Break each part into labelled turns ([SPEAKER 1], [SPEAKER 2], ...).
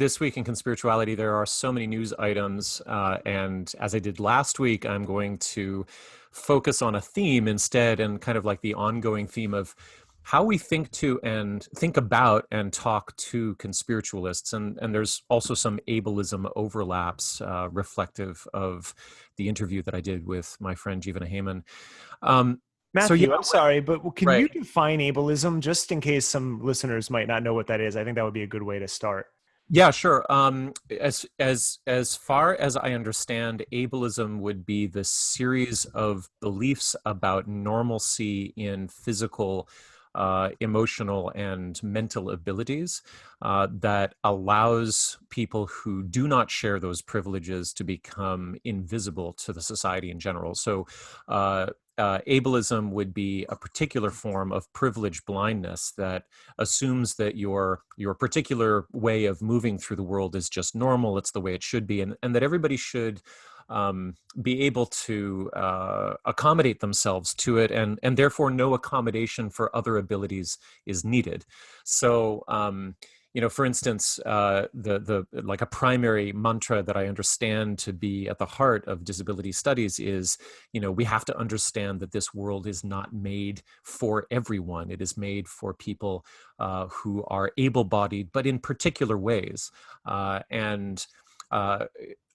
[SPEAKER 1] this week in Conspirituality, there are so many news items. And as I did last week, I'm going to focus on a theme instead, and kind of like the ongoing theme of how we think about and talk to conspiritualists. And there's also some ableism overlaps reflective of the interview that I did with my friend Jivana Heyman. So yeah,
[SPEAKER 2] Matthew, I'm sorry, but can
[SPEAKER 1] right.
[SPEAKER 2] you define ableism just in case some listeners might not know what that is? I think that would be a good way to start.
[SPEAKER 1] Yeah, sure. As far as I understand, ableism would be the series of beliefs about normalcy in physical, emotional, and mental abilities that allows people who do not share those privileges to become invisible to the society in general. So, ableism would be a particular form of privilege blindness that assumes that your particular way of moving through the world is just normal. It's the way it should be, and that everybody should be able to accommodate themselves to it, and therefore no accommodation for other abilities is needed. So, for instance, the like a primary mantra that I understand to be at the heart of disability studies is, we have to understand that this world is not made for everyone. It is made for people who are able-bodied, but in particular ways. And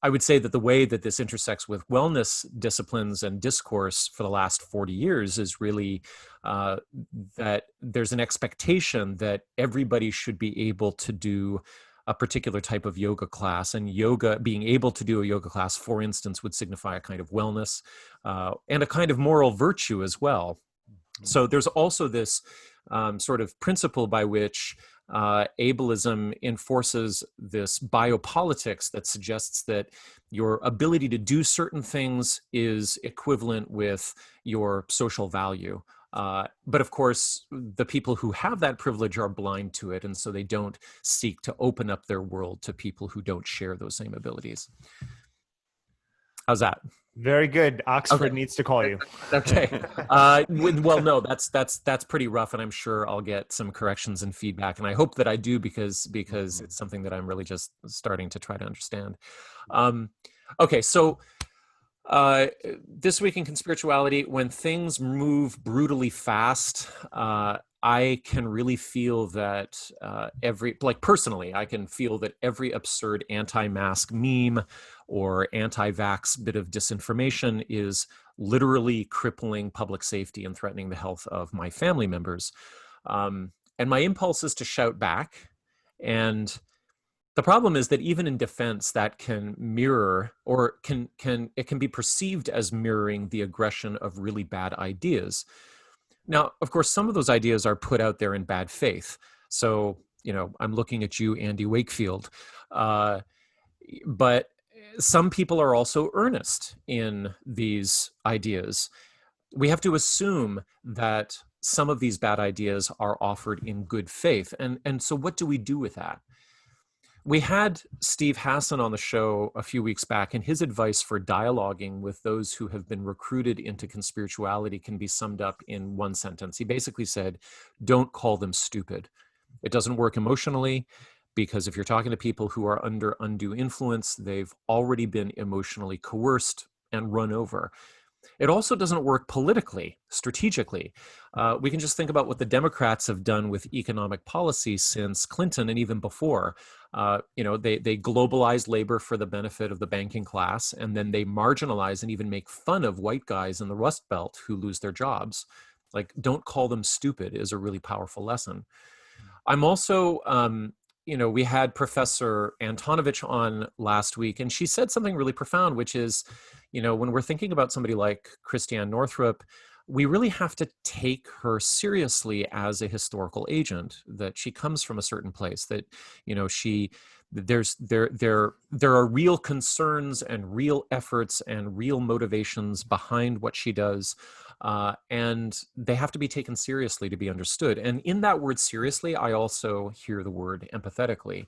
[SPEAKER 1] I would say that the way that this intersects with wellness disciplines and discourse for the last 40 years is really that there's an expectation that everybody should be able to do a particular type of yoga class. And yoga, being able to do a yoga class, for instance, would signify a kind of wellness and a kind of moral virtue as well. So there's also this sort of principle by which ableism enforces this biopolitics that suggests that your ability to do certain things is equivalent with your social value. But of course, the people who have that privilege are blind to it, and so they don't seek to open up their world to people who don't share those same abilities. How's that?
[SPEAKER 2] Very good.
[SPEAKER 1] Okay.
[SPEAKER 2] Oxford needs to call you.
[SPEAKER 1] Okay. Well, no, that's pretty rough, and I'm sure I'll get some corrections and feedback, and I hope that I do because it's something that I'm really just starting to try to understand. Okay, so this week in Conspirituality, when things move brutally fast, I can really feel that personally, I can feel that every absurd anti-mask meme or anti-vax bit of disinformation is literally crippling public safety and threatening the health of my family members. And my impulse is to shout back. And the problem is that even in defense, that can mirror, or it can be perceived as mirroring the aggression of really bad ideas. Now, of course, some of those ideas are put out there in bad faith. So, I'm looking at you, Andy Wakefield. But some people are also earnest in these ideas. We have to assume that some of these bad ideas are offered in good faith. And so what do we do with that? We had Steve Hassan on the show a few weeks back, and his advice for dialoguing with those who have been recruited into conspirituality can be summed up in one sentence. He basically said, don't call them stupid. It doesn't work emotionally, because if you're talking to people who are under undue influence, they've already been emotionally coerced and run over. It also doesn't work politically, strategically. We can just think about what the Democrats have done with economic policy since Clinton and even before. They globalize labor for the benefit of the banking class, and then they marginalize and even make fun of white guys in the Rust Belt who lose their jobs. Like, don't call them stupid is a really powerful lesson. I'm also, we had Professor Antonovich on last week, and she said something really profound, which is, when we're thinking about somebody like Christiane Northrup, we really have to take her seriously as a historical agent, that she comes from a certain place, that, there are real concerns and real efforts and real motivations behind what she does. And they have to be taken seriously to be understood. And in that word seriously, I also hear the word empathetically.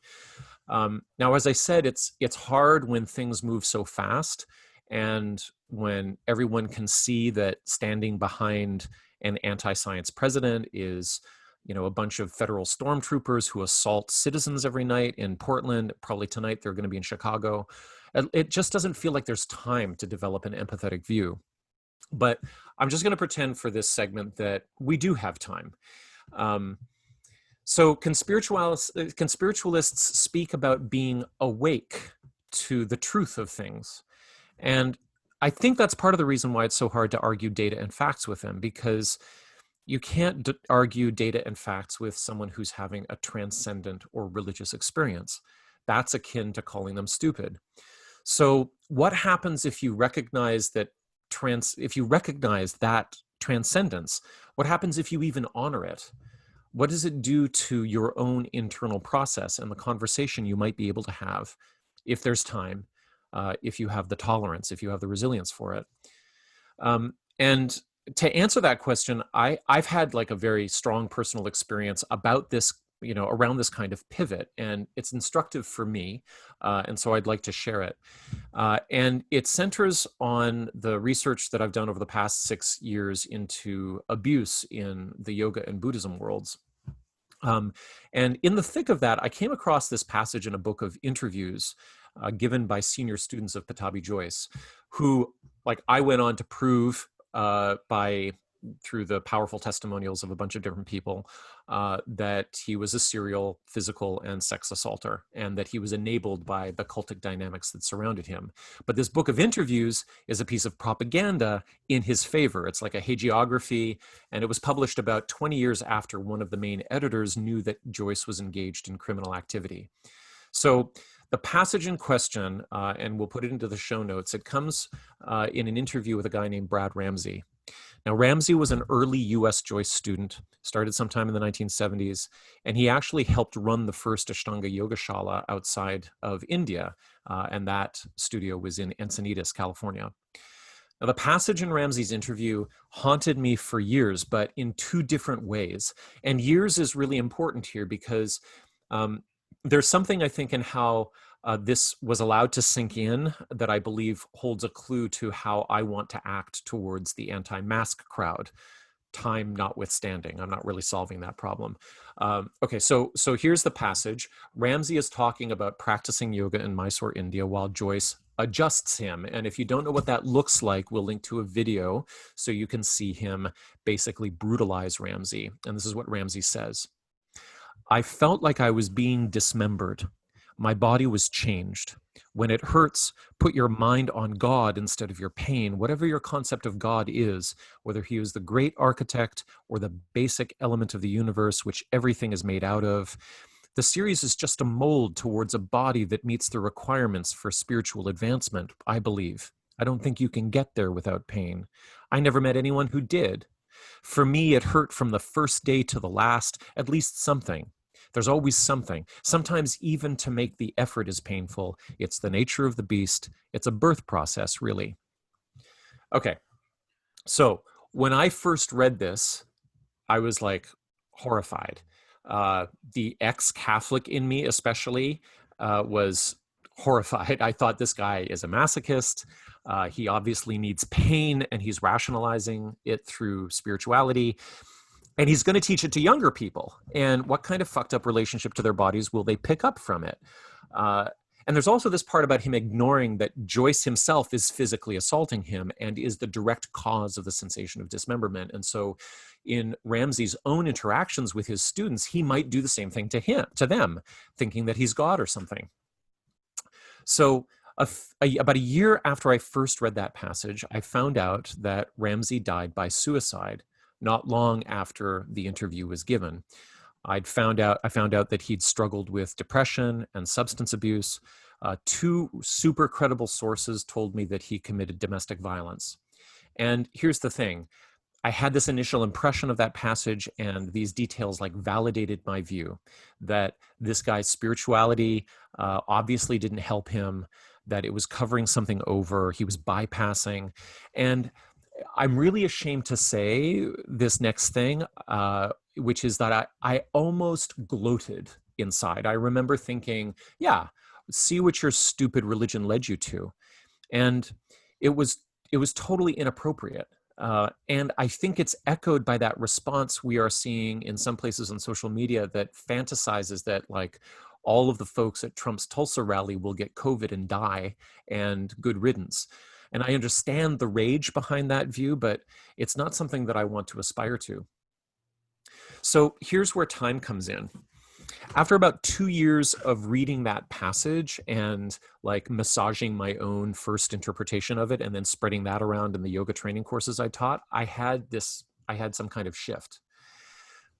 [SPEAKER 1] Now, as I said, it's hard when things move so fast, and when everyone can see that standing behind an anti-science president is a bunch of federal stormtroopers who assault citizens every night in Portland. Probably tonight they're going to be in Chicago. It just doesn't feel like there's time to develop an empathetic view. But I'm just going to pretend for this segment that we do have time. So conspiritualists speak about being awake to the truth of things. And I think that's part of the reason why it's so hard to argue data and facts with them, because you can't argue data and facts with someone who's having a transcendent or religious experience. That's akin to calling them stupid. So what happens if you recognize that transcendence? What happens if you even honor it? What does it do to your own internal process and the conversation you might be able to have if there's time, if you have the tolerance, if you have the resilience for it? And to answer that question, I've had like a very strong personal experience about this, around this kind of pivot, and it's instructive for me, and so I'd like to share it. And it centers on the research that I've done over the past 6 years into abuse in the yoga and Buddhism worlds. And in the thick of that, I came across this passage in a book of interviews given by senior students of Patabi Joyce, who, like, I went on to prove through the powerful testimonials of a bunch of different people, that he was a serial physical and sex assaulter, and that he was enabled by the cultic dynamics that surrounded him. But this book of interviews is a piece of propaganda in his favor. It's like a hagiography, and it was published about 20 years after one of the main editors knew that Joyce was engaged in criminal activity. So the passage in question, and we'll put it into the show notes, it comes in an interview with a guy named Brad Remski. Now, Remski was an early US Joyce student, started sometime in the 1970s, and he actually helped run the first Ashtanga Yogashala outside of India, and that studio was in Encinitas, California. Now, the passage in Remski's interview haunted me for years, but in two different ways. And years is really important here because there's something, I think, in how this was allowed to sink in that I believe holds a clue to how I want to act towards the anti-mask crowd, time notwithstanding. I'm not really solving that problem. Okay, so here's the passage. Remski is talking about practicing yoga in Mysore, India, while Joyce adjusts him. And if you don't know what that looks like, we'll link to a video so you can see him basically brutalize Remski. And this is what Remski says. I felt like I was being dismembered. My body was changed. When it hurts, put your mind on God instead of your pain, whatever your concept of God is, whether he is the great architect or the basic element of the universe, which everything is made out of. The series is just a mold towards a body that meets the requirements for spiritual advancement, I believe. I don't think you can get there without pain. I never met anyone who did. For me, it hurt from the first day to the last, at least something. There's always something. Sometimes even to make the effort is painful. It's the nature of the beast. It's a birth process, really. Okay, so when I first read this, I was like horrified. The ex-Catholic in me especially was horrified. I thought this guy is a masochist. He obviously needs pain, and he's rationalizing it through spirituality. And he's going to teach it to younger people. And what kind of fucked up relationship to their bodies will they pick up from it? And there's also this part about him ignoring that Joyce himself is physically assaulting him and is the direct cause of the sensation of dismemberment. And so in Remski's own interactions with his students, he might do the same thing to them, thinking that he's God or something. So about a year after I first read that passage, I found out that Remski died by suicide, not long after the interview was given. I found out that he'd struggled with depression and substance abuse. Two super credible sources told me that he committed domestic violence. And here's the thing. I had this initial impression of that passage, and these details like validated my view that this guy's spirituality obviously didn't help him, that it was covering something over, he was bypassing. And I'm really ashamed to say this next thing, which is that I almost gloated inside. I remember thinking, yeah, see what your stupid religion led you to. And it was totally inappropriate. And I think it's echoed by that response we are seeing in some places on social media that fantasizes that like all of the folks at Trump's Tulsa rally will get COVID and die and good riddance. And I understand the rage behind that view, but it's not something that I want to aspire to. So here's where time comes in. After about 2 years of reading that passage and like massaging my own first interpretation of it and then spreading that around in the yoga training courses I taught, I had some kind of shift.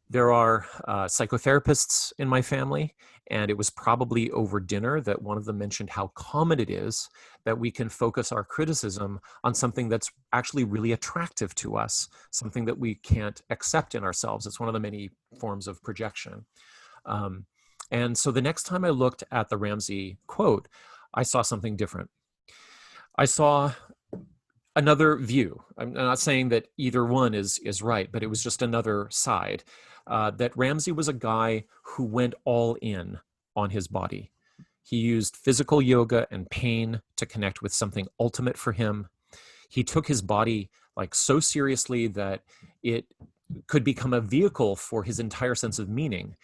[SPEAKER 1] There are psychotherapists in my family, and it was probably over dinner that one of them mentioned how common it is that we can focus our criticism on something that's actually really attractive to us, something that we can't accept in ourselves. It's one of the many forms of projection. Um, and so the next time I looked at the Remski quote, I saw something different. I saw another view. I'm not saying that either one is right, but it was just another side. That Remski was a guy who went all in on his body. He used physical yoga and pain to connect with something ultimate for him. He took his body like so seriously that it could become a vehicle for his entire sense of meaning.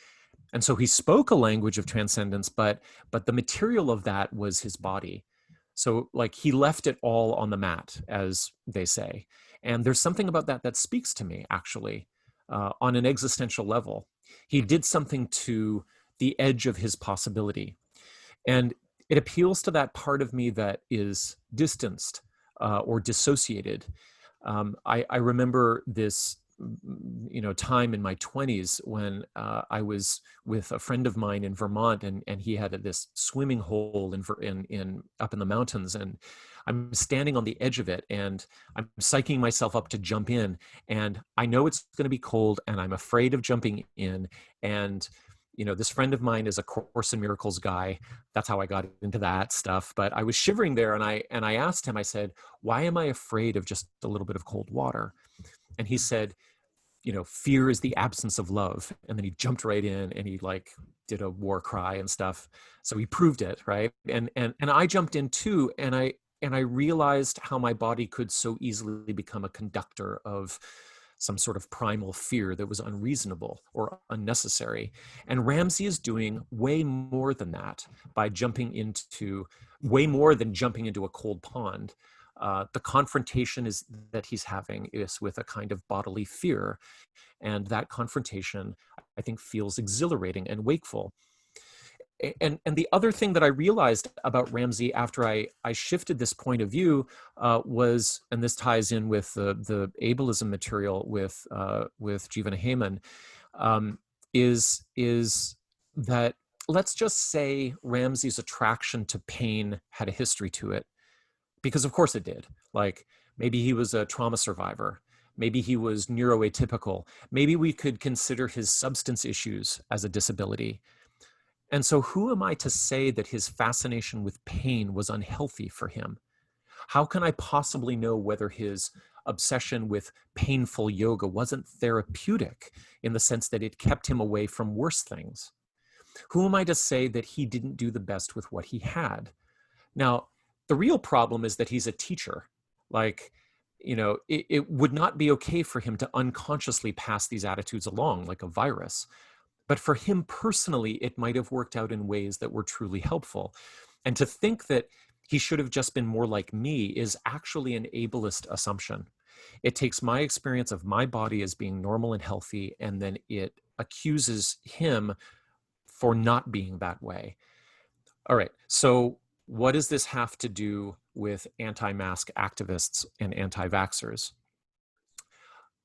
[SPEAKER 1] And so he spoke a language of transcendence, but the material of that was his body. So like he left it all on the mat, as they say. And there's something about that that speaks to me, actually, on an existential level. He did something to the edge of his possibility. And it appeals to that part of me that is distanced or dissociated. I remember this time in my 20s when I was with a friend of mine in Vermont, and he had this swimming hole in up in the mountains, and I'm standing on the edge of it, and I'm psyching myself up to jump in, and I know it's going to be cold, and I'm afraid of jumping in, and this friend of mine is a Course in Miracles guy. That's how I got into that stuff. But I was shivering there, and I asked him, I said, why am I afraid of just a little bit of cold water? And he said, fear is the absence of love. And then he jumped right in and he like did a war cry and stuff. So he proved it, right? And I jumped in too, and I realized how my body could so easily become a conductor of some sort of primal fear that was unreasonable or unnecessary. And Remski is doing way more than that by way more than jumping into a cold pond. The confrontation that he's having is with a kind of bodily fear. And that confrontation, I think, feels exhilarating and wakeful. And the other thing that I realized about Remski after I shifted this point of view was, and this ties in with the ableism material with Jivana Heyman, is that let's just say Ramsey's attraction to pain had a history to it, because of course it did. Like maybe he was a trauma survivor. Maybe he was neuroatypical. Maybe we could consider his substance issues as a disability. And so who am I to say that his fascination with pain was unhealthy for him? How can I possibly know whether his obsession with painful yoga wasn't therapeutic in the sense that it kept him away from worse things? Who am I to say that he didn't do the best with what he had? Now, the real problem is that he's a teacher. Like, it would not be okay for him to unconsciously pass these attitudes along like a virus. But for him personally, it might have worked out in ways that were truly helpful. And to think that he should have just been more like me is actually an ableist assumption. It takes my experience of my body as being normal and healthy, and then it accuses him for not being that way. All right, so what does this have to do with anti-mask activists and anti-vaxxers?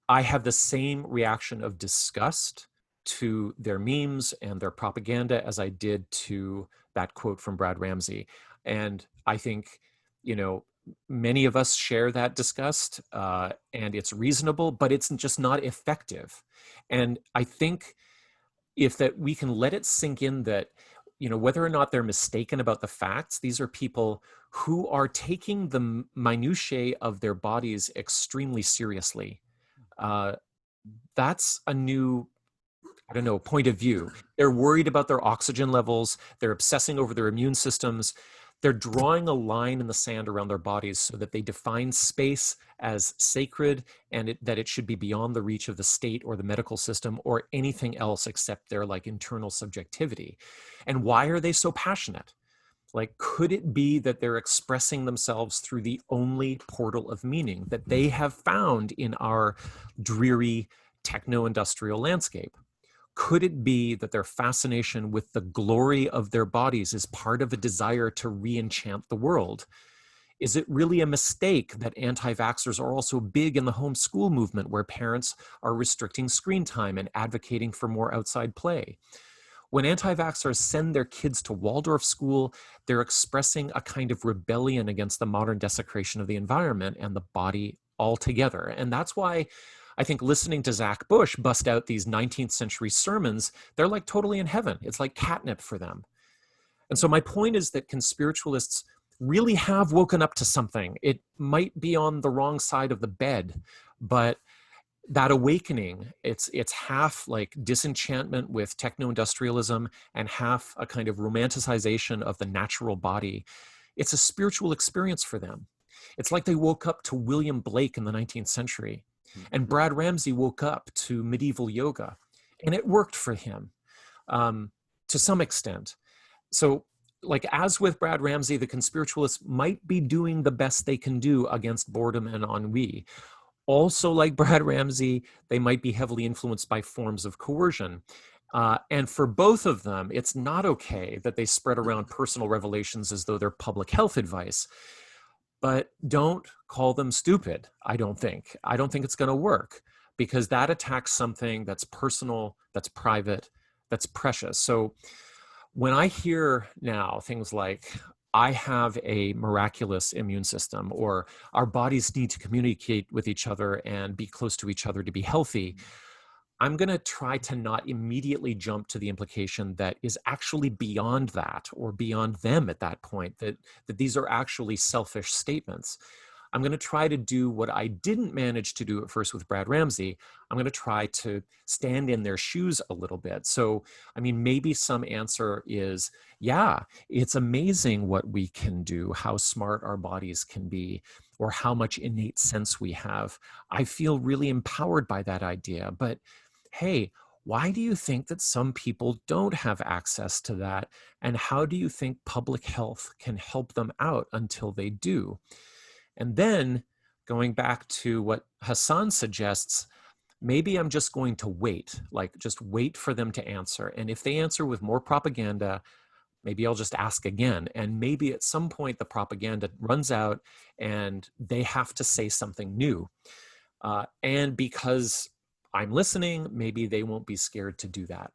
[SPEAKER 1] I have the same reaction of disgust to their memes and their propaganda as I did to that quote from Brad Remski. And I think, many of us share that disgust, and it's reasonable, but it's just not effective. And I think if that we can let it sink in that, whether or not they're mistaken about the facts, these are people who are taking the minutiae of their bodies extremely seriously. That's a new, point of view. They're worried about their oxygen levels. They're obsessing over their immune systems. They're drawing a line in the sand around their bodies so that they define space as sacred and that it should be beyond the reach of the state or the medical system or anything else except their like internal subjectivity. And why are they so passionate? Like, could it be that they're expressing themselves through the only portal of meaning that they have found in our dreary techno-industrial landscape? Could it be that their fascination with the glory of their bodies is part of a desire to re-enchant the world? Is it really a mistake that anti-vaxxers are also big in the homeschool movement, where parents are restricting screen time and advocating for more outside play? When anti-vaxxers send their kids to Waldorf school, they're expressing a kind of rebellion against the modern desecration of the environment and the body altogether. And that's why I think listening to Zach Bush bust out these 19th century sermons, they're like totally in heaven. It's like catnip for them. And so my point is that conspiritualists really have woken up to something. It might be on the wrong side of the bed, but that awakening, it's half like disenchantment with techno-industrialism and half a kind of romanticization of the natural body. It's a spiritual experience for them. It's like they woke up to William Blake in the 19th century. And Brad Ramsey woke up to medieval yoga, and it worked for him to some extent. So, like, as with Brad Ramsey, the conspiritualists might be doing the best they can do against boredom and ennui. Also, like Brad Ramsey, they might be heavily influenced by forms of coercion. And for both of them, it's not okay that they spread around personal revelations as though they're public health advice. But don't call them stupid, I don't think. I don't think it's going to work, because that attacks something that's personal, that's private, that's precious. So when I hear now things like, I have a miraculous immune system, or our bodies need to communicate with each other and be close to each other to be healthy, I'm going to try to not immediately jump to the implication that is actually beyond that or beyond them at that point, that these are actually selfish statements. I'm going to try to do what I didn't manage to do at first with Brad Ramsey. I'm going to try to stand in their shoes a little bit. So, I mean, maybe some answer is, yeah, it's amazing what we can do, how smart our bodies can be, or how much innate sense we have. I feel really empowered by that idea. But hey, why do you think that some people don't have access to that? And how do you think public health can help them out until they do? And then going back to what Hassan suggests, maybe I'm just going to wait, like just wait for them to answer. And if they answer with more propaganda, maybe I'll just ask again. And maybe at some point the propaganda runs out and they have to say something new. And because I'm listening, maybe they won't be scared to do that.